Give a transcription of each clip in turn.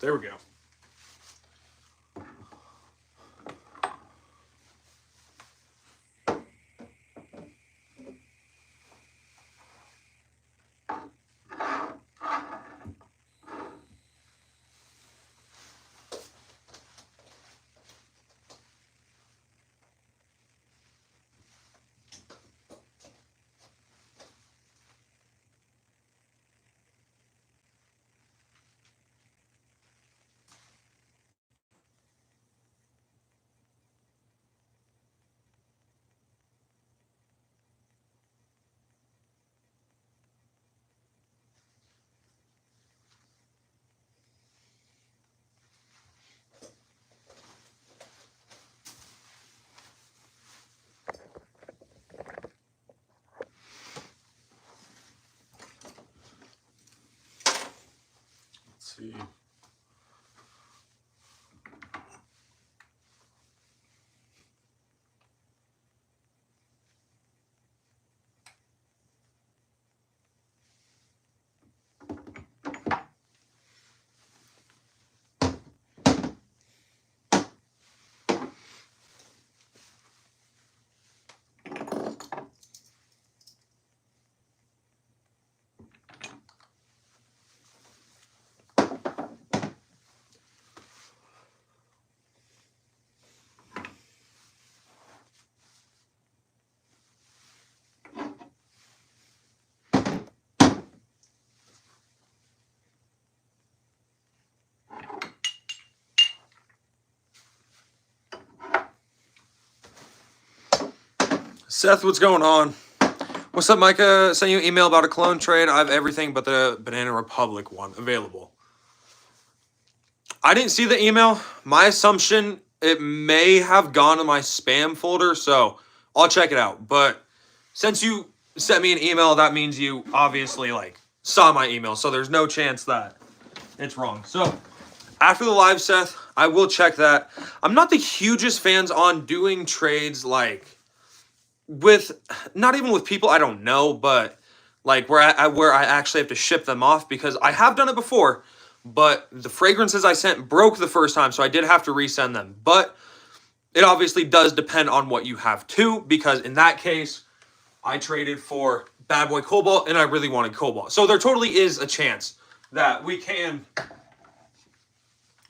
There we go. Let's see. Seth, what's going on? What's up, Micah? Sent you an email about a clone trade. I have everything but the Banana Republic one available. I didn't see the email. My assumption, it may have gone to my spam folder, so I'll check it out. But since you sent me an email, that means you obviously saw my email, so there's no chance that it's wrong. So after the live, Seth, I will check that. I'm not the hugest fans on doing trades with, not even with people I don't know, but where I actually have to ship them off, because I have done it before, but the fragrances I sent broke the first time, so I did have to resend them. But it obviously does depend on what you have too, because in that case, I traded for Bad Boy Cobalt and I really wanted Cobalt. So there totally is a chance that we can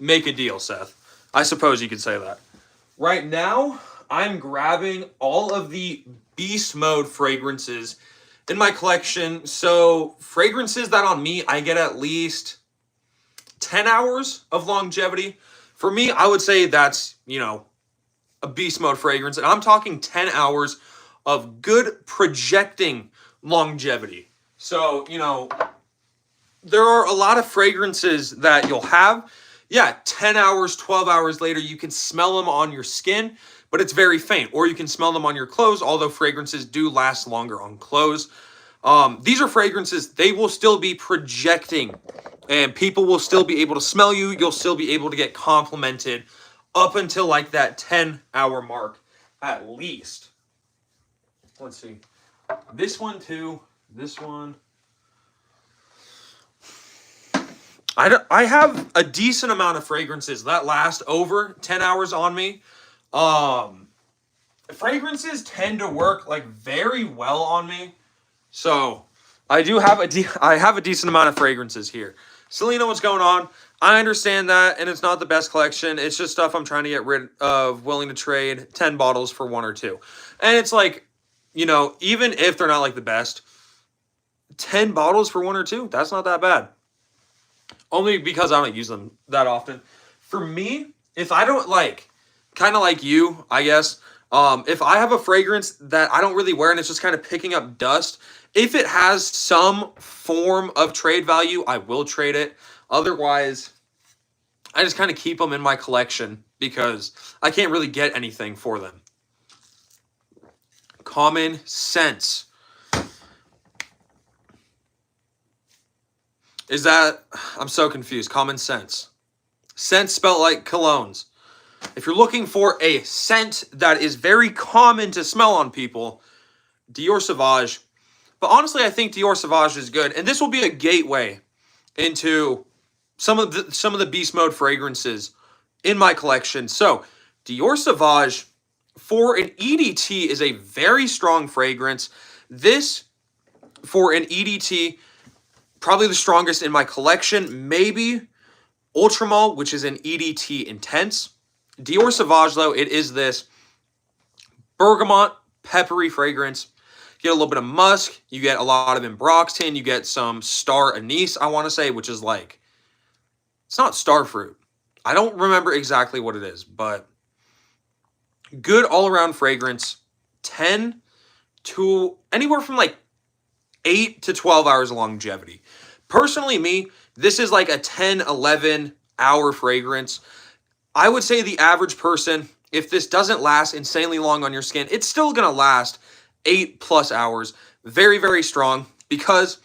make a deal, Seth. I suppose you could say that. Right now, I'm grabbing all of the Beast Mode fragrances in my collection. So fragrances that on me, I get at least 10 hours of longevity. For me, I would say that's, a Beast Mode fragrance. And I'm talking 10 hours of good projecting longevity. So, there are a lot of fragrances that you'll have. Yeah, 10 hours, 12 hours later, you can smell them on your skin, but it's very faint. Or you can smell them on your clothes, although fragrances do last longer on clothes. These are fragrances, they will still be projecting, and people will still be able to smell you. You'll still be able to get complimented up until that 10-hour mark at least. Let's see. This one too. This one. I have a decent amount of fragrances that last over 10 hours on me. Fragrances tend to work very well on me. So I do have I have a decent amount of fragrances here. Selena, what's going on? I understand that, and it's not the best collection. It's just stuff I'm trying to get rid of, willing to trade 10 bottles for one or two. And it's even if they're not the best, 10 bottles for one or two, that's not that bad. Only because I don't use them that often. For me, if I don't kind of like you, I guess, if I have a fragrance that I don't really wear and it's just kind of picking up dust, if it has some form of trade value, I will trade it. Otherwise, I just kind of keep them in my collection because I can't really get anything for them. Common sense. Is that... I'm so confused. Common sense. Scent spelled like colognes. If you're looking for a scent that is very common to smell on people, Dior Sauvage. But honestly, I think Dior Sauvage is good. And this will be a gateway into some of the beast mode fragrances in my collection. So Dior Sauvage for an EDT is a very strong fragrance. This for an EDT, probably the strongest in my collection. Maybe Ultramall, which is an EDT intense. Dior Sauvage, though, it is this bergamot, peppery fragrance. You get a little bit of musk. You get a lot of ambroxan. You get some star anise, I want to say, which is like, it's not star fruit. I don't remember exactly what it is, but good all-around fragrance. 10 to anywhere from like 8 to 12 hours of longevity. Personally, me, this is like a 10, 11 hour fragrance. I would say the average person, if this doesn't last insanely long on your skin, it's still going to last 8+ hours. Very, very strong because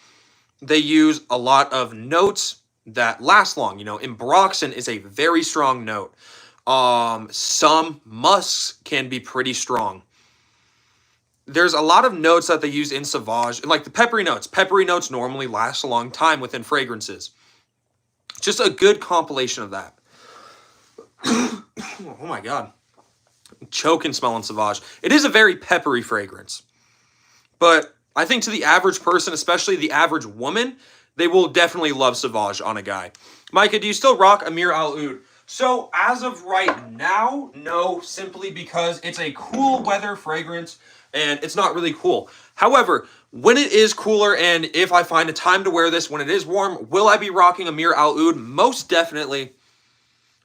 they use a lot of notes that last long. You know, ambroxan is a very strong note. Some musks can be pretty strong. There's a lot of notes that they use in Sauvage, like the peppery notes. Peppery notes normally last a long time within fragrances. Just a good compilation of that. Oh my God. I'm choking smelling Sauvage. It is a very peppery fragrance. But I think to the average person, especially the average woman, they will definitely love Sauvage on a guy. Micah, do you still rock Amir Al Oud? So as of right now, no, simply because it's a cool weather fragrance and it's not really cool. However, when it is cooler and if I find a time to wear this when it is warm, will I be rocking Amir Al Oud? Most definitely.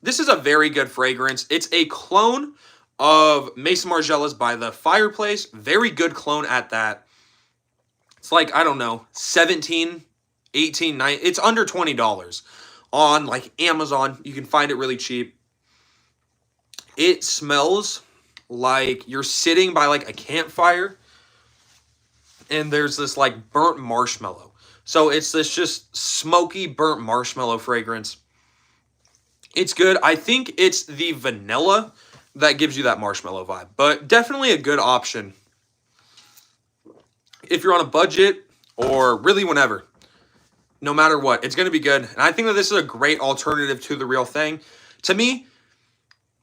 This is a very good fragrance. It's a clone of Maison Margiela's By the Fireplace. Very good clone at that. It's like, I don't know, 17, 18, 19. It's under $20 on like Amazon. You can find it really cheap. It smells like you're sitting by like a campfire and there's this like burnt marshmallow. So it's this just smoky burnt marshmallow fragrance. It's good. I think it's the vanilla that gives you that marshmallow vibe, but definitely a good option if you're on a budget or really whenever. No matter what, it's going to be good. And I think that this is a great alternative to the real thing. To me,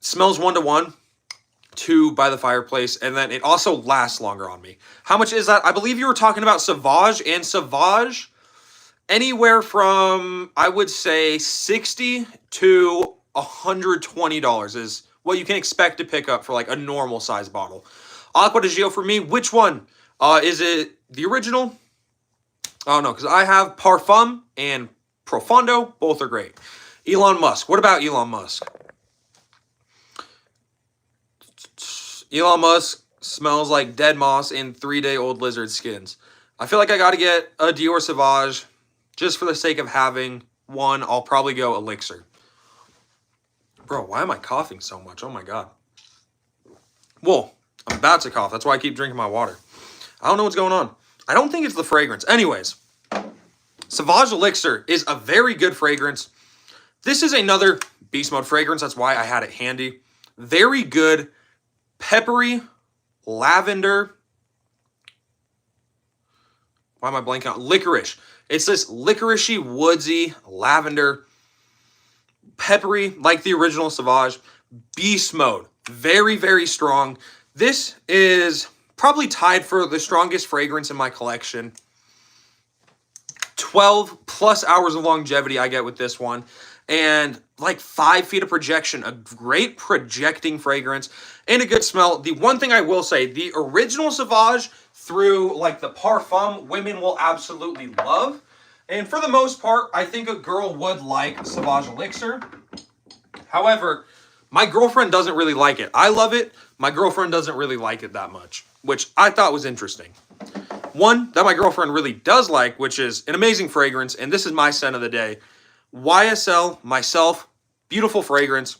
smells 1-to-1 to By the Fireplace, and then it also lasts longer on me. How much is that? I believe you were talking about Sauvage, and Sauvage, anywhere from, I would say, $60 to $120 is what you can expect to pick up for like a normal size bottle. Acqua di Gio for me, which one? Is it the original? Oh no, because I have Parfum and Profondo. Both are great. Elon Musk. What about Elon Musk? Elon Musk smells like dead moss and 3-day-old lizard skins. I feel like I got to get a Dior Sauvage just for the sake of having one. I'll probably go Elixir. Bro, why am I coughing so much? Oh my God. Well, I'm about to cough. That's why I keep drinking my water. I don't know what's going on. I don't think it's the fragrance. Anyways, Sauvage Elixir is a very good fragrance. This is another Beast Mode fragrance. That's why I had it handy. Very good, peppery, lavender. Why am I blanking out? Licorice. It's this licoricey, woodsy, lavender, peppery, like the original Sauvage. Beast Mode. Very, very strong. This is probably tied for the strongest fragrance in my collection. 12+ hours of longevity I get with this one. And like 5 feet of projection. A great projecting fragrance and a good smell. The one thing I will say, the original Sauvage through like the Parfum, women will absolutely love. And for the most part, I think a girl would like Sauvage Elixir. However, my girlfriend doesn't really like it. I love it. My girlfriend doesn't really like it that much, which I thought was interesting. One that my girlfriend really does like, which is an amazing fragrance, and this is my scent of the day. YSL, Myself, beautiful fragrance.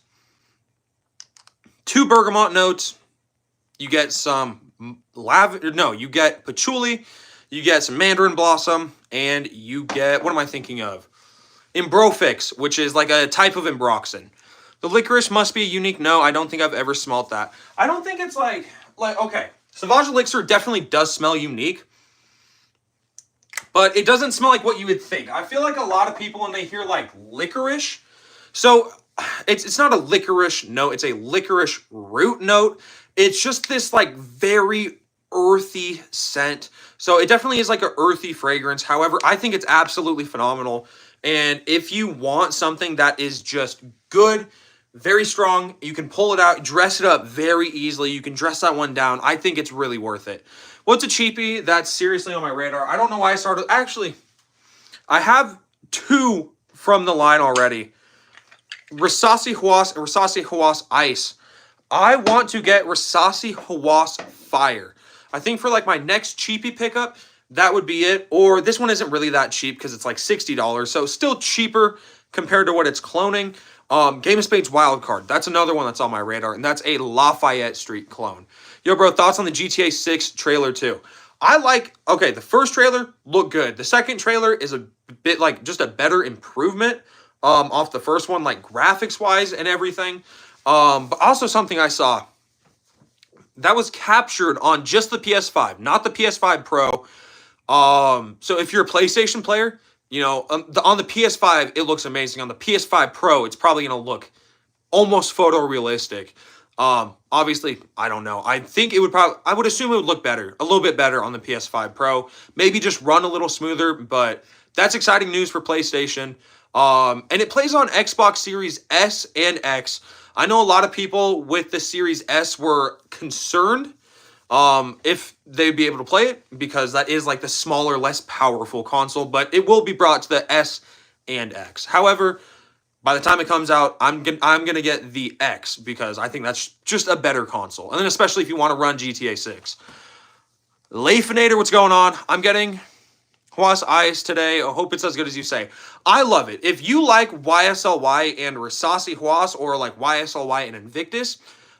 2 bergamot notes. You get some lavender, no, you get patchouli, you get some mandarin blossom, and you get, what am I thinking of? Imbrofix, which is like a type of ambroxan. The licorice must be a unique note. I don't think I've ever smelled that. I don't think it's like okay, Sauvage Elixir definitely does smell unique, but it doesn't smell like what you would think. I feel like a lot of people when they hear like licorice, so it's not a licorice note, it's a licorice root note. It's just this like very earthy scent. So it definitely is like an earthy fragrance. However, I think it's absolutely phenomenal. And if you want something that is just good, very strong, you can pull it out, dress it up very easily. You can dress that one down. I think it's really worth it. What's a cheapie that's seriously on my radar? I don't know why I started. Actually, I have two from the line already. Rasasi Hawass and Rasasi Hawass Ice. I want to get Rasasi Hawass Fire. I think for like my next cheapie pickup, that would be it. Or this one isn't really that cheap because it's like $60. So still cheaper compared to what it's cloning. Game of Spades Wild Card. That's another one that's on my radar. And that's a Lafayette Street clone. Yo, bro, thoughts on the GTA 6 trailer too? Okay, the first trailer looked good. The second trailer is a bit like just a better improvement off the first one, like graphics wise and everything. But also something I saw that was captured on just the PS5, not the PS5 Pro. So if you're a PlayStation player, you know, on the PS5, it looks amazing. On the PS5 Pro, it's probably going to look almost photorealistic. Obviously, I don't know. I think it would I would assume it would look better, a little bit better on the PS5 Pro. Maybe just run a little smoother, but that's exciting news for PlayStation. And it plays on Xbox Series S and X. I know a lot of people with the Series S were concerned if they'd be able to play it because that is like the smaller, less powerful console, but it will be brought to the S and X. However, by the time it comes out, I'm gonna get the X because I think that's just a better console. And then especially if you want to run GTA 6. Leifinator, what's going on? I'm getting Hawass Ice today. I hope it's as good as you say. I love it. If you like YSLY and Rasasi Hawass or like YSLY and Invictus,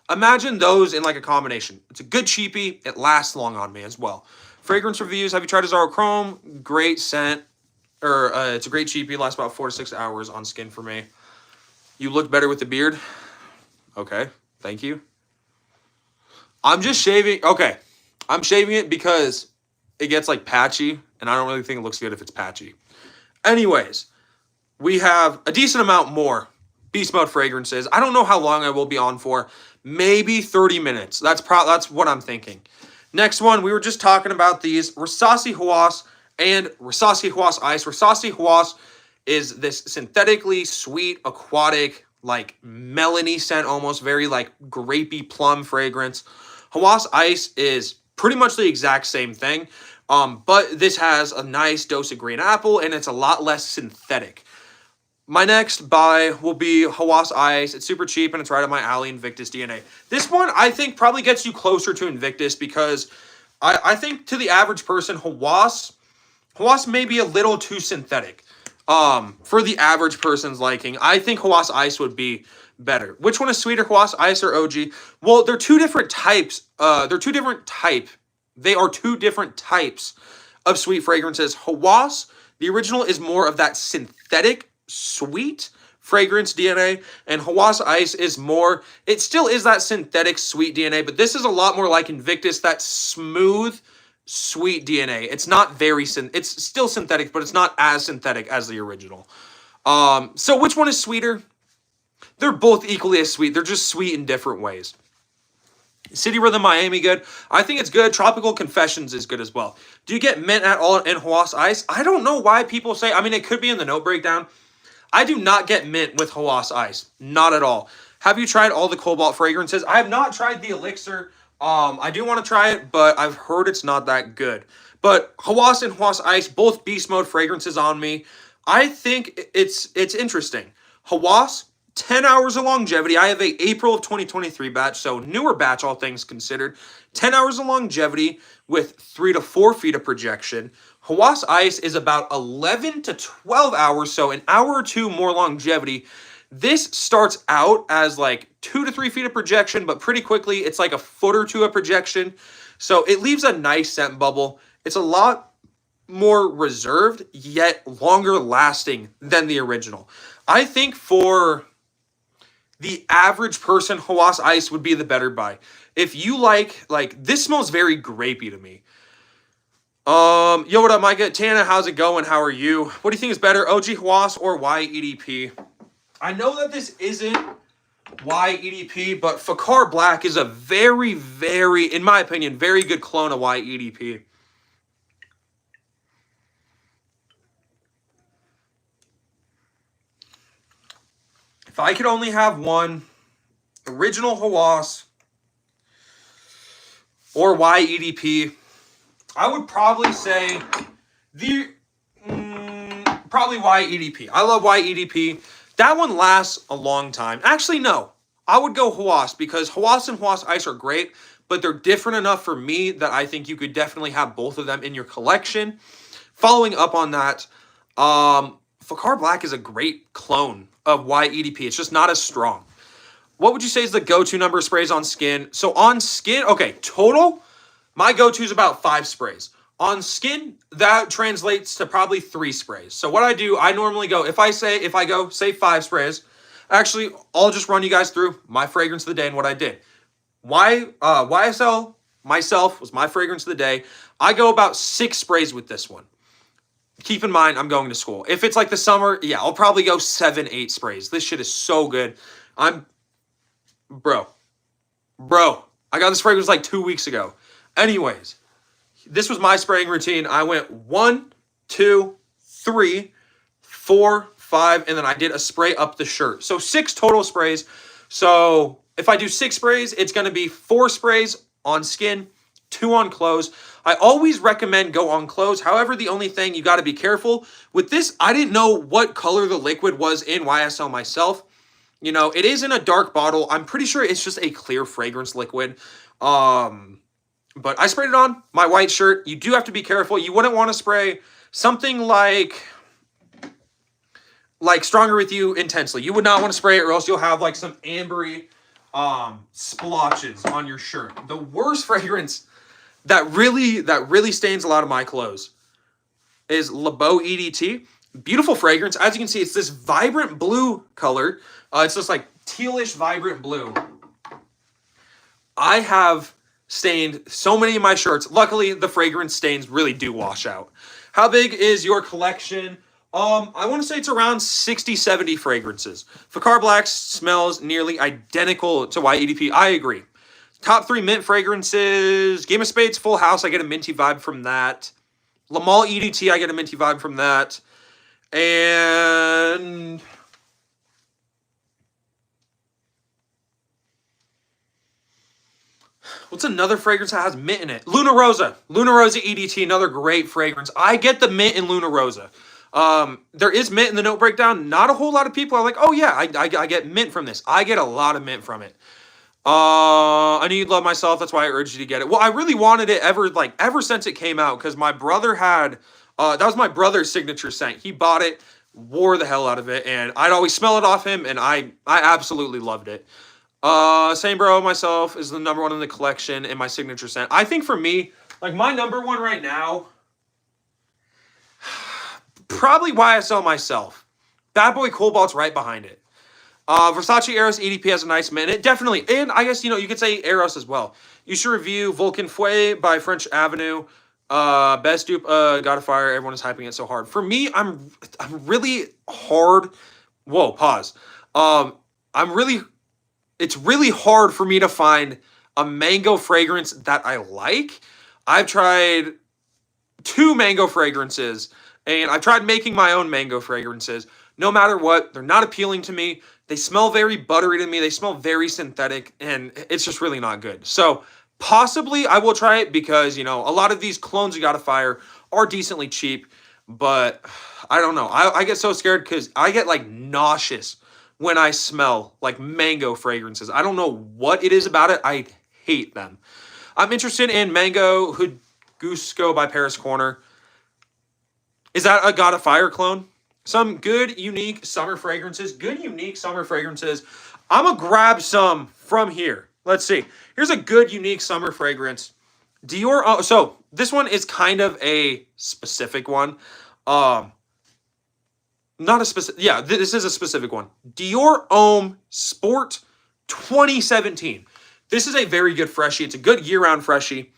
imagine those in like a combination. It's a good cheapie. It lasts long on me as well. Fragrance reviews. Have you tried Azzaro Chrome? Great scent. It's a great cheapie. Lasts about 4 to 6 hours on skin for me. You look better with the beard. Okay. Thank you. I'm just shaving. Okay. I'm shaving it because it gets like patchy. And I don't really think it looks good if it's patchy. Anyways, we have a decent amount more Beast Mode fragrances. I don't know how long I will be on for. Maybe 30 minutes. That's what I'm thinking. Next one, we were just talking about these. Rasasi Hawass and Rasasi Hawass Ice. Rasasi Hawass is this synthetically sweet, aquatic, like melony scent, almost very like grapey plum fragrance. Hawass Ice is pretty much the exact same thing. But this has a nice dose of green apple, and it's a lot less synthetic. My next buy will be Hawass Ice. It's super cheap, and it's right up my alley, Invictus DNA. This one, I think, probably gets you closer to Invictus because I think to the average person, Hawass may be a little too synthetic. For the average person's liking, I think Hawass Ice would be better. Which one is sweeter, Hawass Ice or OG? Well, they're two different types. They are two different types of sweet fragrances. Hawass, the original, is more of that synthetic, sweet fragrance DNA, and Hawass Ice is more, it still is that synthetic, sweet DNA, but this is a lot more like Invictus, that smooth, sweet DNA. It's not it's still synthetic, but it's not as synthetic as the original. So which one is sweeter? They're both equally as sweet. They're just sweet in different ways. City Rhythm Miami, good. I think it's good. Tropical Confessions is good as well. Do you get mint at all in Hawass Ice? I don't know why people say, I mean, it could be in the note breakdown. I do not get mint with Hawass Ice. Not at all. Have you tried all the Cobalt fragrances? I have not tried the Elixir. I do want to try it, but I've heard it's not that good. But Hawass and Hawass Ice, both Beast Mode fragrances on me. I think it's interesting. Hawass, 10 hours of longevity. I have a April of 2023 batch, so newer batch, all things considered. 10 hours of longevity with 3 to 4 feet of projection. Hawass Ice is about 11 to 12 hours, so an hour or two more longevity. This starts out as like 2 to 3 feet of projection, but pretty quickly it's like a foot or two of projection. So it leaves a nice scent bubble. It's a lot more reserved, yet longer lasting than the original. I think for the average person, Hawass Ice would be the better buy. If you like this smells very grapey to me. Yo, what up, Micah? Tana, how's it going? How are you? What do you think is better, OG Hawass or YEDP? I know that this isn't YEDP, but Fakar Black is a very, very, in my opinion, very good clone of YEDP. If I could only have one, original Hawass or YEDP, I would probably say probably YEDP. I love YEDP. That one lasts a long time. Actually, no. I would go Hawass because Hawass and Hawass Ice are great, but they're different enough for me that I think you could definitely have both of them in your collection. Following up on that, Fakar Black is a great clone of YEDP. It's just not as strong. What would you say is the go-to number of sprays on skin? So on skin, okay, total, my go-to is about 5 sprays. On skin, that translates to probably 3 sprays. So what I do, I normally go, if I go, say 5 sprays, actually, I'll just run you guys through my fragrance of the day and what I did. YSL, myself, was my fragrance of the day. I go about 6 sprays with this one. Keep in mind, I'm going to school. If it's like the summer, yeah, I'll probably go 7, 8 sprays. This shit is so good. Bro, I got this fragrance like 2 weeks ago. Anyways, this was my spraying routine. I went 1, 2, 3, 4, 5, and then I did a spray up the shirt. So 6 total sprays. So if I do 6 sprays, it's going to be 4 sprays on skin, 2 on clothes. I always recommend go on clothes. However, the only thing you got to be careful with this, I didn't know what color the liquid was in YSL myself. You know, it is in a dark bottle. I'm pretty sure it's just a clear fragrance liquid. But I sprayed it on my white shirt. You do have to be careful. You wouldn't want to spray something like Stronger With You Intensely. You would not want to spray it or else you'll have like some ambery splotches on your shirt. The worst fragrance that really stains a lot of my clothes is Le Beau EDT. Beautiful fragrance. As you can see, it's this vibrant blue color. It's just like tealish vibrant blue. I have stained so many of my shirts. Luckily, the fragrance stains really do wash out. How big is your collection? I want to say it's around 60, 70 fragrances. Fakar Black smells nearly identical to YEDP. I agree. Top 3 mint fragrances. Game of Spades, Full House. I get a minty vibe from that. Le Male EDT. I get a minty vibe from that. And what's another fragrance that has mint in it? Luna Rosa. Luna Rosa EDT, another great fragrance. I get the mint in Luna Rosa. There is mint in the note breakdown. Not a whole lot of people are like, oh yeah, I get mint from this. I get a lot of mint from it. I Need Love Myself. That's why I urged you to get it. Well, I really wanted it ever since it came out because my brother had, that was my brother's signature scent. He bought it, wore the hell out of it, and I'd always smell it off him, and I absolutely loved it. Same Bro Myself is the number 1 in the collection and my signature scent. I think for me, like my number 1 right now, probably YSL Myself. Bad Boy Cobalt's right behind it. Versace Eros EDP has a nice mint. It definitely, and I guess, you could say Eros as well. You should review Vulcan Fouet by French Avenue. Best dupe, God of Fire. Everyone is hyping it so hard. For me, I'm really hard. Whoa, pause. It's really hard for me to find a mango fragrance that I like. I've tried 2 mango fragrances, and I've tried making my own mango fragrances. No matter what, they're not appealing to me. They smell very buttery to me. They smell very synthetic, and it's just really not good. So possibly I will try it because, a lot of these clones of God of Fire are decently cheap, but I don't know. I get so scared because I get like nauseous when I smell like mango fragrances. I don't know what it is about it. I hate them. I'm interested in Mango Hudgusko by Paris Corner. Is that a God of Fire clone? Some good, unique summer fragrances. I'm going to grab some from here. Let's see. Here's a good, unique summer fragrance. Dior. Oh, so this one is kind of a specific one. Not a specific. Yeah, this is a specific one. Dior Homme Sport 2017. This is a very good freshie. It's a good year-round freshie.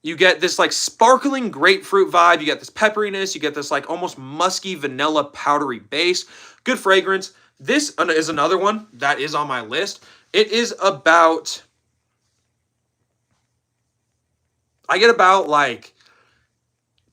You get this like sparkling grapefruit vibe. You get this pepperiness. You get this like almost musky vanilla powdery base. Good fragrance. This is another one that is on my list. It is about, I get about like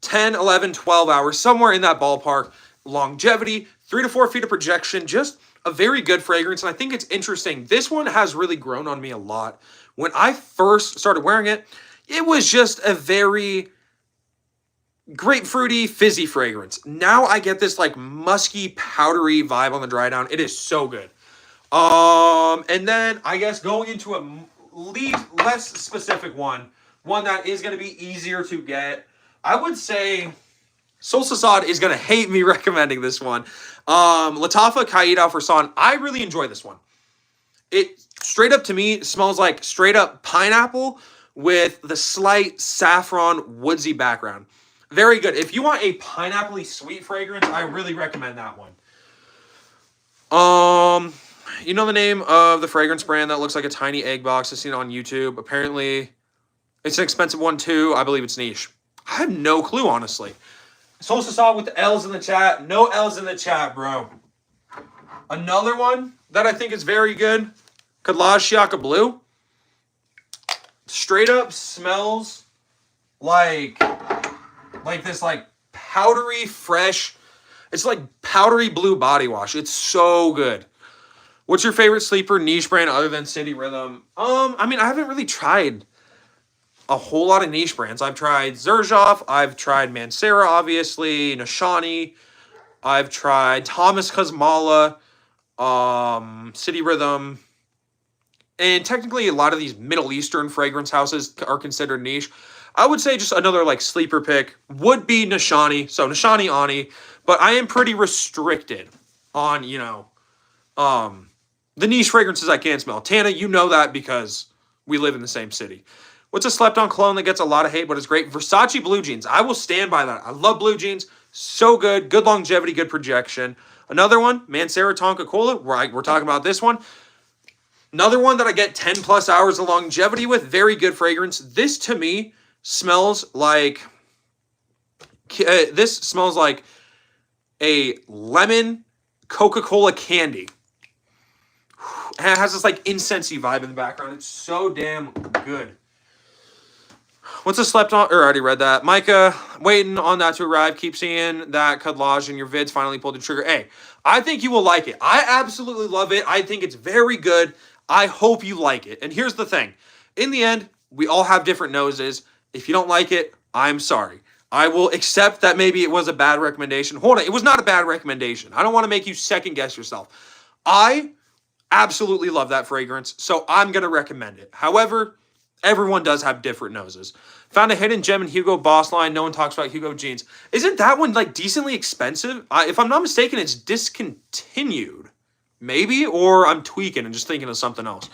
10, 11, 12 hours, somewhere in that ballpark. Longevity, 3 to 4 feet of projection, just a very good fragrance. And I think it's interesting. This one has really grown on me a lot. When I first started wearing it, it was just a very grapefruity, fizzy fragrance. Now I get this like musky, powdery vibe on the dry down. It is so good. And then I guess going into a less specific one that is going to be easier to get, I would say Solsasad is going to hate me recommending this one. Latafa Qaid Al Farsan. I really enjoy this one. It straight up to me smells like straight up pineapple with the slight saffron woodsy background. Very good. If you want a pineapple-y sweet fragrance, I really recommend that one. You know the name of the fragrance brand that looks like a tiny egg box? I've seen it on YouTube. Apparently, it's an expensive one too. I believe it's niche. I have no clue, honestly. Solsasad with the L's in the chat. No L's in the chat, bro. Another one that I think is very good, Kadlaj Shiaka Blue. Straight up smells like this like powdery, fresh. It's like powdery blue body wash. It's so good. What's your favorite sleeper niche brand other than City Rhythm? I mean, I haven't really tried a whole lot of niche brands. I've tried Xerjoff. I've tried Mancera, obviously. Nishani. I've tried Thomas Kazmala. City Rhythm. And technically, a lot of these Middle Eastern fragrance houses are considered niche. I would say just another like sleeper pick would be Nishani. So Nishani Ani. But I am pretty restricted on, the niche fragrances I can smell. Tana, you know that because we live in the same city. What's a slept-on cologne that gets a lot of hate but is great? Versace Blue Jeans. I will stand by that. I love Blue Jeans. So good. Good longevity, good projection. Another one, Mancera Tonka Cola. We're talking about this one. Another one that I get 10 plus hours of longevity with. Very good fragrance. This to me smells like a lemon Coca-Cola candy. And it has this like incensey vibe in the background. It's so damn good. What's a slept on? Or I already read that. Micah, waiting on that to arrive. Keep seeing that Kadlaj in your vids. Finally pulled the trigger. Hey, I think you will like it. I absolutely love it. I think it's very good. I hope you like it. And here's the thing. In the end, we all have different noses. If you don't like it, I'm sorry. I will accept that maybe it was a bad recommendation. Hold on. It was not a bad recommendation. I don't want to make you second guess yourself. I absolutely love that fragrance, so I'm going to recommend it. However, everyone does have different noses. Found a hidden gem in Hugo Boss line. No one talks about Hugo Jeans. Isn't that one like decently expensive? If I'm not mistaken, it's discontinued. Maybe, or I'm tweaking and just thinking of something else.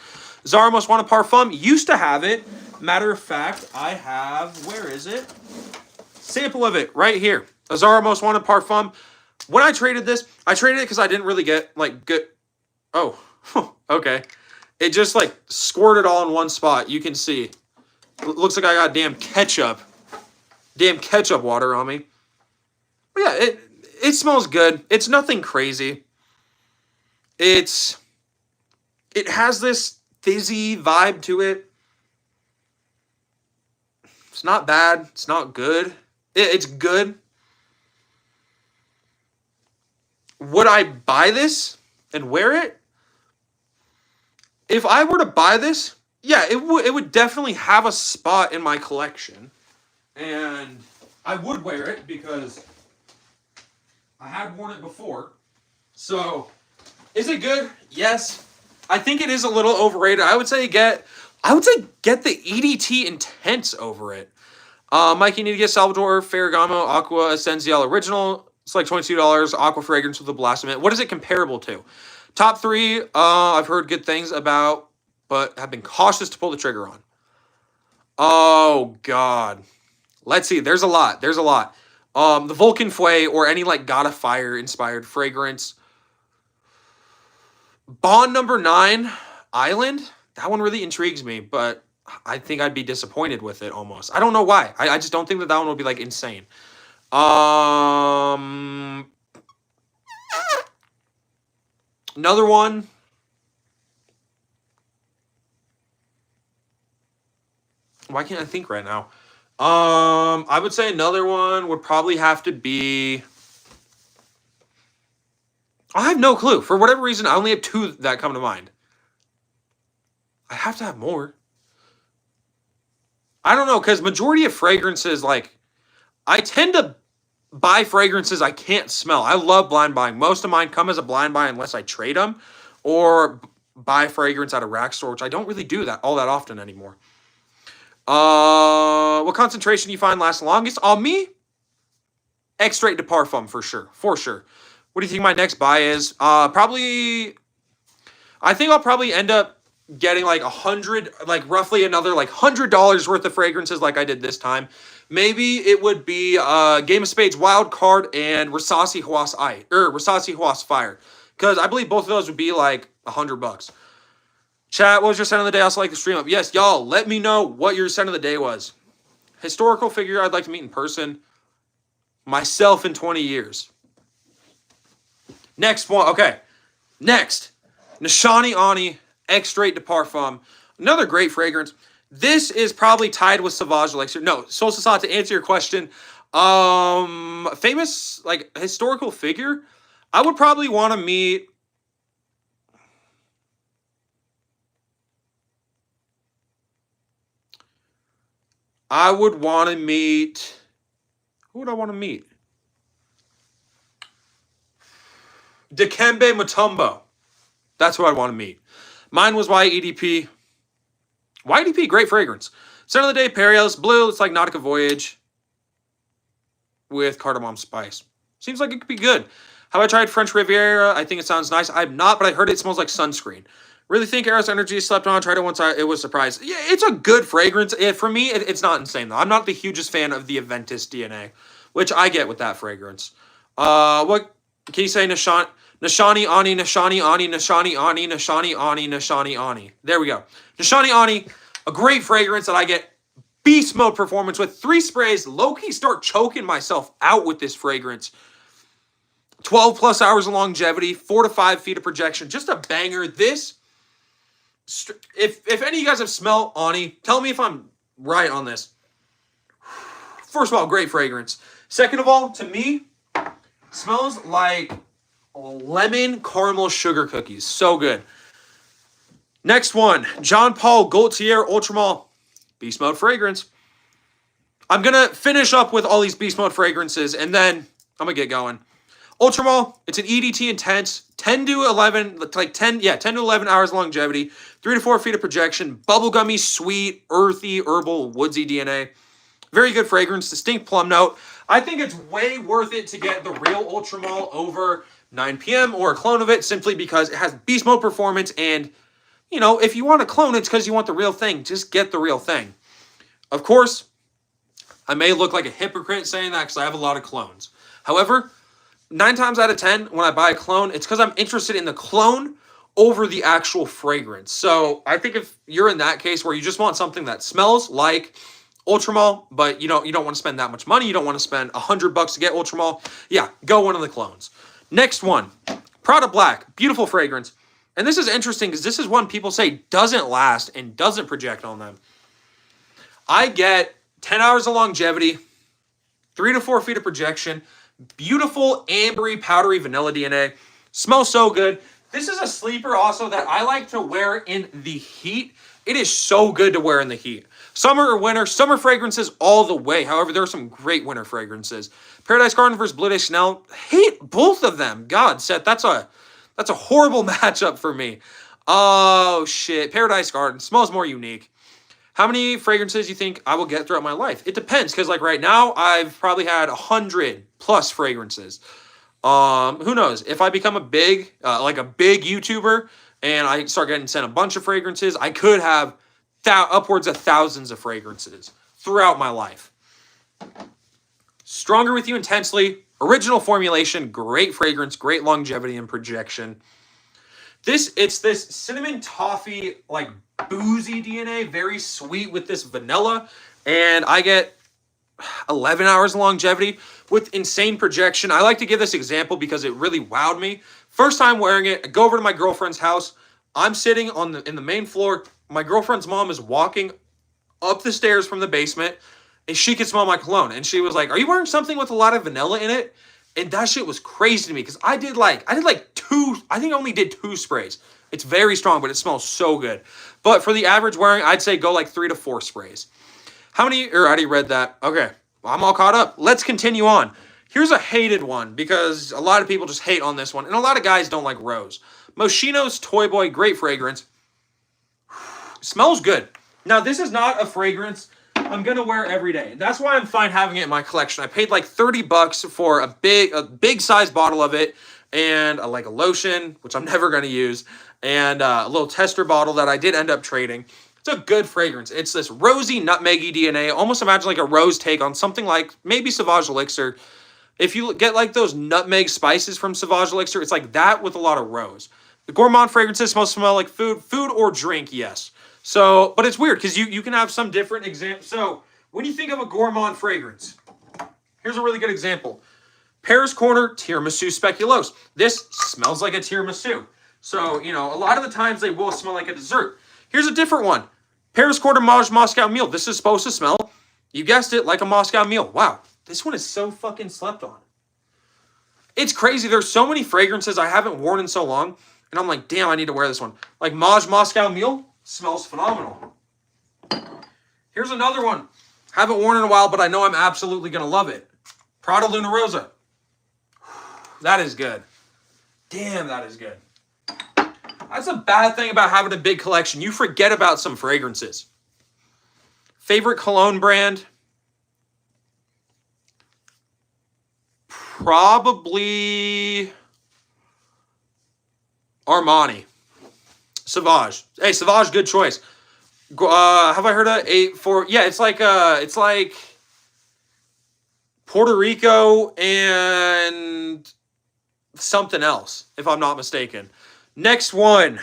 Zara Most Wanted Parfum used to have it. Matter of fact, I have, where is it? Sample of it right here. A Zara Most Wanted Parfum. When I traded this, I traded it because I didn't really get like good. Oh, okay. It just like squirted all in one spot. You can see. It looks like I got damn ketchup water on me. But yeah, it smells good. It's nothing crazy. It has this fizzy vibe to it. It's not bad. It's not good. It's good. Would I buy this and wear it? If I were to buy this, yeah, it would definitely have a spot in my collection. And I would wear it because I had worn it before. So, is it good? Yes. I think it is a little overrated. I would say get the EDT Intense over it. Mike, you need to get Salvador Ferragamo Aqua Essenzial Original. It's like $22. Aqua fragrance with a blast of mint. What is it comparable to? Top 3, I've heard good things about, but have been cautious to pull the trigger on. Oh, God. Let's see. There's a lot. The Vulcan Fue or any like God of Fire inspired fragrance. Bond number 9, Island. That one really intrigues me, but I think I'd be disappointed with it almost. I don't know why. I just don't think that one would be like insane. Another one. Why can't I think right now? I would say another one would probably have to be. I have no clue. For whatever reason, I only have two that come to mind. I have to have more. I don't know, because majority of fragrances, like, I tend to buy fragrances I can't smell. I love blind buying. Most of mine come as a blind buy unless I trade them or buy fragrance at a rack store, which I don't really do that all that often anymore. What concentration do you find lasts longest? On me, Extrait de Parfum for sure. For sure. What do you think my next buy is? Probably, I think I'll probably end up getting like roughly another like $100 worth of fragrances like I did this time. Maybe it would be Game of Spades Wild Card and Rasasi Hawass Fire. Because I believe both of those would be like $100. Chat, what was your scent of the day? I also like the stream up. Yes, y'all, let me know what your scent of the day was. Historical figure I'd like to meet in person. Myself in 20 years. Next one. Okay. Next. Nishani Ani Extrait de Parfum. Another great fragrance. This is probably tied with Sauvage Elixir. No, Solstice, to answer your question. Famous, like, historical figure. I would probably want to meet. I would want to meet. Who would I want to meet? Dikembe Mutombo. That's who I want to meet. Mine was YEDP. YEDP, great fragrance. Scent of the day, Perios. Blue, it's like Nautica Voyage with cardamom spice. Seems like it could be good. Have I tried French Riviera? I think it sounds nice. I've not, but I heard it smells like sunscreen. Really think Eros Energy slept on. Tried it once. It was surprised. Yeah, it's a good fragrance. For me, it's not insane, though. I'm not the hugest fan of the Aventus DNA, which I get with that fragrance. What can you say? Nishani Ani, Nishani Ani, Nishani Ani, Nishani Ani, Nishani Ani. There we go. Nishani Ani, a great fragrance that I get beast mode performance with. 3 sprays. Low-key start choking myself out with this fragrance. 12 plus hours of longevity, 4 to 5 feet of projection. Just a banger. This, if any of you guys have smelled Ani, tell me if I'm right on this. First of all, great fragrance. Second of all, to me, smells like lemon caramel sugar cookies. So good. Next one, Jean Paul Gaultier Ultramall Beast Mode fragrance. I'm going to finish up with all these Beast Mode fragrances, and then I'm going to get going. Ultramall, it's an EDT intense, 10 to 11 hours longevity, 3 to 4 feet of projection, bubblegummy, sweet, earthy, herbal, woodsy DNA. Very good fragrance, distinct plum note. I think it's way worth it to get the real Ultramall over 9 p.m. or a clone of it simply because it has beast mode performance, and, you know, if you want to clone it, it's because you want the real thing. Just get the real thing. Of course, I may look like a hypocrite saying that because I have a lot of clones. However, 9 times out of 10, when I buy a clone, it's because I'm interested in the clone over the actual fragrance. So I think if you're in that case where you just want something that smells like Ultramall, but you don't want to spend that much money, you don't want to spend $100 to get Ultramall, yeah, go one of the clones. Next one, Prada Black, beautiful fragrance. And this is interesting because this is one people say doesn't last and doesn't project on them. I get 10 hours of longevity, 3 to 4 feet of projection, beautiful ambery, powdery vanilla DNA. Smells so good. This is a sleeper also that I like to wear in the heat. It is so good to wear in the heat. Summer or winter, summer fragrances all the way. However, there are some great winter fragrances. Paradise Garden versus Bleu de Chanel. Hate both of them. God, Seth, that's a horrible matchup for me. Oh, shit. Paradise Garden smells more unique. How many fragrances do you think I will get throughout my life? It depends, because like right now, I've probably had 100 plus fragrances. Who knows? If I become a big YouTuber and I start getting sent a bunch of fragrances, I could have upwards of thousands of fragrances throughout my life. Stronger with You Intensely, original formulation, great fragrance, great longevity and projection. It's this cinnamon toffee, like boozy DNA, very sweet with this vanilla. And I get 11 hours of longevity with insane projection. I like to give this example because it really wowed me. First time wearing it, I go over to my girlfriend's house. I'm sitting in the main floor. My girlfriend's mom is walking up the stairs from the basement, and she could smell my cologne. And she was like, "Are you wearing something with a lot of vanilla in it?" And that shit was crazy to me because I did like two. I think I only did 2 sprays. It's very strong, but it smells so good. But for the average wearing, I'd say go like 3 to 4 sprays. How many? Or I already read that. Okay, well, I'm all caught up. Let's continue on. Here's a hated one because a lot of people just hate on this one, and a lot of guys don't like Rose. Moschino's Toy Boy, great fragrance. Smells good. Now, this is not a fragrance I'm gonna wear every day. That's why I'm fine having it in my collection. I paid like $30 for a big size bottle of it, and like a lotion, which I'm never gonna use, and a little tester bottle that I did end up trading. It's a good fragrance. It's this rosy, nutmeggy DNA. Almost imagine like a rose take on something like maybe Sauvage Elixir. If you get like those nutmeg spices from Sauvage Elixir, it's like that with a lot of rose. The gourmand fragrances supposed to smell like food or drink, yes. So, but it's weird because you can have some different examples. So, when you think of a gourmand fragrance, here's a really good example. Paris Corner Tiramisu Speculoos. This smells like a tiramisu. So, you know, a lot of the times they will smell like a dessert. Here's a different one. Paris Quarter Maj Moscow Meal. This is supposed to smell, you guessed it, like a Moscow meal. Wow, this one is so fucking slept on. It's crazy. There's so many fragrances I haven't worn in so long, and I'm like, damn, I need to wear this one. Like Maj Moscow Meal smells phenomenal. Here's another one. Haven't worn in a while, but I know I'm absolutely going to love it. Prada Luna Rosa. That is good. Damn, that is good. That's a bad thing about having a big collection. You forget about some fragrances. Favorite cologne brand? Probably Armani. Sauvage. Hey, Sauvage, good choice. Have I heard of yeah, it's like Puerto Rico and something else, if I'm not mistaken. Next one.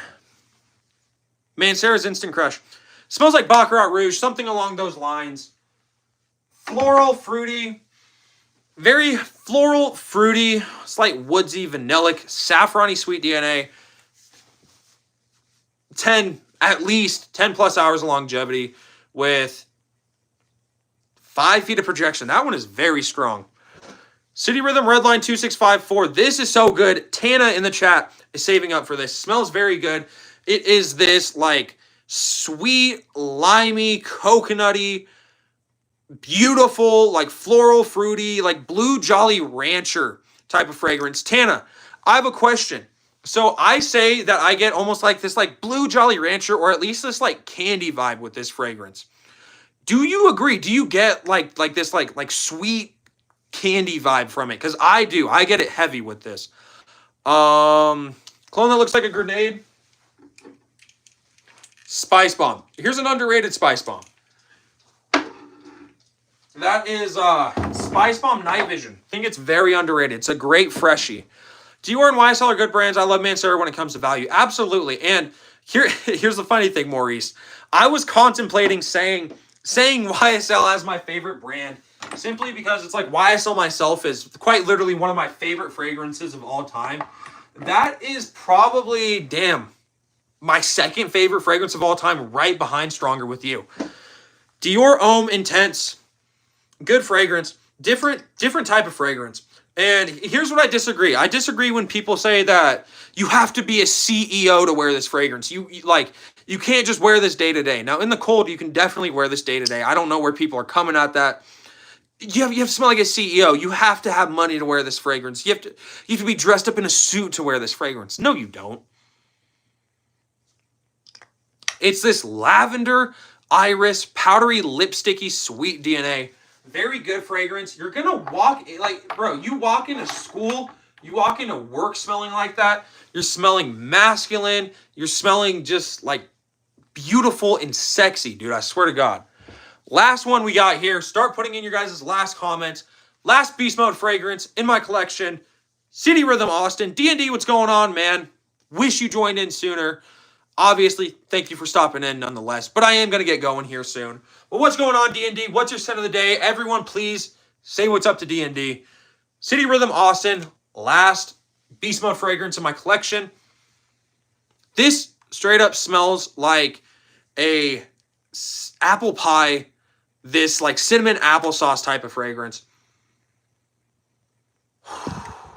Mancera's Instant Crush. Smells like Baccarat Rouge, something along those lines. Floral, fruity. Very floral, fruity, slight woodsy, vanillic, saffrony sweet DNA. At least 10 plus hours of longevity with 5 feet of projection. That one is very strong. City Rhythm Redline 2654. This is so good. Tana in the chat is saving up for this. Smells very good. It is this like sweet, limey, coconutty, beautiful, like floral, fruity, like Blue Jolly Rancher type of fragrance. Tana, I have a question. So I say that I get almost like this like Blue Jolly Rancher, or at least this like candy vibe with this fragrance. Do you agree? Do you get like this like sweet candy vibe from it? Because I do. I get it heavy with this. Cologne that looks like a grenade. Spice Bomb. Here's an underrated Spice Bomb. That is Spice Bomb Night Vision. I think it's very underrated. It's a great freshie. Dior and YSL are good brands. I love Mancera when it comes to value. Absolutely. And here's the funny thing, Maurice. I was contemplating saying YSL as my favorite brand simply because it's like YSL myself is quite literally one of my favorite fragrances of all time. That is probably, damn, my second favorite fragrance of all time, right behind Stronger With You. Dior Homme Intense. Good fragrance. Different type of fragrance. And here's what I disagree. I disagree when people say that you have to be a CEO to wear this fragrance. You can't just wear this day to day. Now, in the cold, you can definitely wear this day to day. I don't know where people are coming at that. You have to smell like a CEO. You have to have money to wear this fragrance. You have to be dressed up in a suit to wear this fragrance. No, you don't. It's this lavender, iris, powdery, lipsticky, sweet DNA. Very good fragrance. You're going to walk, like, bro, you walk into school, you walk into work smelling like that. You're smelling masculine. You're smelling just, like, beautiful and sexy, dude. I swear to God. Last one we got here. Start putting in your guys' last comments. Last Beast Mode fragrance in my collection. City Rhythm Austin. D&D, what's going on, man? Wish you joined in sooner. Obviously, thank you for stopping in nonetheless. But I am going to get going here soon. But what's going on, D&D? What's your scent of the day? Everyone, please say what's up to D&D. City Rhythm Austin, last Beast Mode fragrance in my collection. This straight up smells like a apple pie, this like cinnamon applesauce type of fragrance.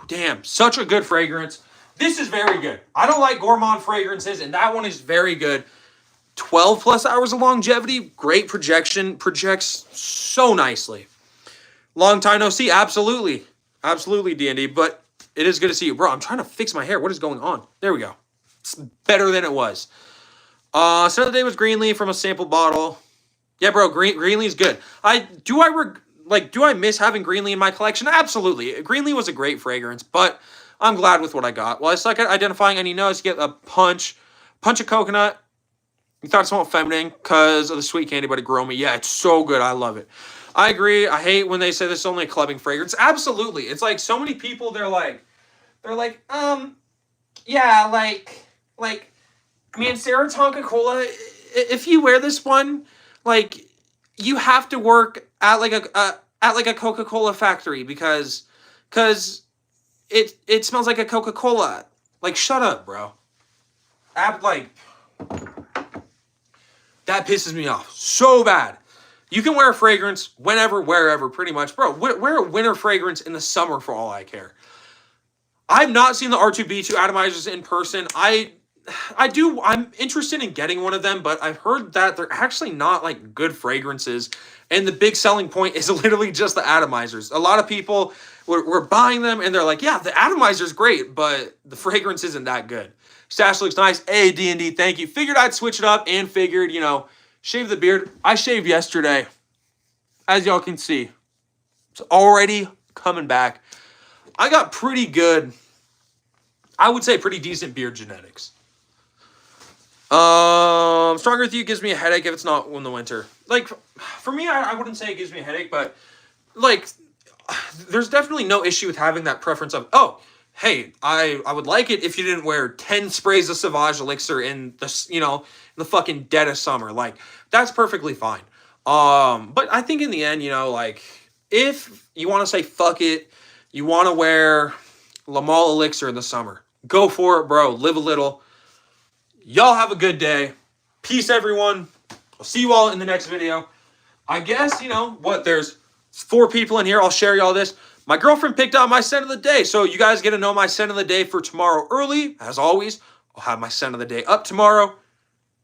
Damn, such a good fragrance. This is very good. I don't like gourmand fragrances, and that one is very good. 12 plus hours of longevity, great projection, projects so nicely. Long time no see, absolutely. Absolutely, D&D, but it is good to see you. Bro, I'm trying to fix my hair. What is going on? There we go. It's better than it was. Scent of the day was Greenleaf from a sample bottle. Yeah, bro, Greenleaf's good. Do I miss having Greenleaf in my collection? Absolutely. Greenleaf was a great fragrance, but I'm glad with what I got. Well, I suck at identifying any notes. You get a punch of coconut. You thought it smelled feminine because of the sweet candy, but it grew me. Yeah, it's so good. I love it. I agree. I hate when they say this is only a clubbing fragrance. Absolutely. It's like so many people, they're like, yeah, like, man, Sarah Tonka Cola, if you wear this one, like, you have to work at like a Coca-Cola factory because it smells like a Coca-Cola. Like, shut up, bro. Like, that pisses me off so bad. You can wear a fragrance whenever, wherever, pretty much. Bro, wear a winter fragrance in the summer for all I care. I've not seen the R2B2 atomizers in person. I'm interested in getting one of them, but I've heard that they're actually not like good fragrances. And the big selling point is literally just the atomizers. A lot of people were buying them and they're like, yeah, the atomizer's great, but the fragrance isn't that good. Stash looks nice. Hey, D&D, thank you. Figured I'd switch it up and figured, shave the beard. I shaved yesterday. As y'all can see, it's already coming back. I got pretty good, I would say pretty decent beard genetics. Stronger with you gives me a headache if it's not in the winter. Like, for me, I wouldn't say it gives me a headache, but like, there's definitely no issue with having that preference of, oh, hey, I would like it if you didn't wear 10 sprays of Sauvage Elixir in the, in the fucking dead of summer. Like, that's perfectly fine. But I think in the end, like, if you want to say fuck it, you want to wear Lamal Elixir in the summer, go for it, bro. Live a little. Y'all have a good day. Peace, everyone. I'll see you all in the next video. I guess, there's 4 people in here. I'll share y'all this. My girlfriend picked out my scent of the day, so you guys get to know my scent of the day for tomorrow early. As always, I'll have my scent of the day up tomorrow.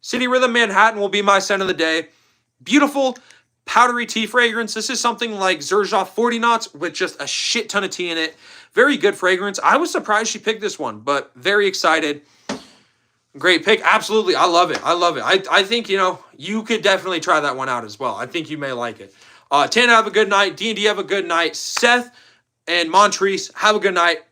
City Rhythm Manhattan will be my scent of the day. Beautiful powdery tea fragrance. This is something like Xerjoff 40 knots with just a shit ton of tea in it. Very good fragrance. I was surprised she picked this one, but very excited. Great pick. Absolutely. I love it. I think, you could definitely try that one out as well. I think you may like it. Tana, have a good night. D&D, have a good night. Seth and Montrese, have a good night.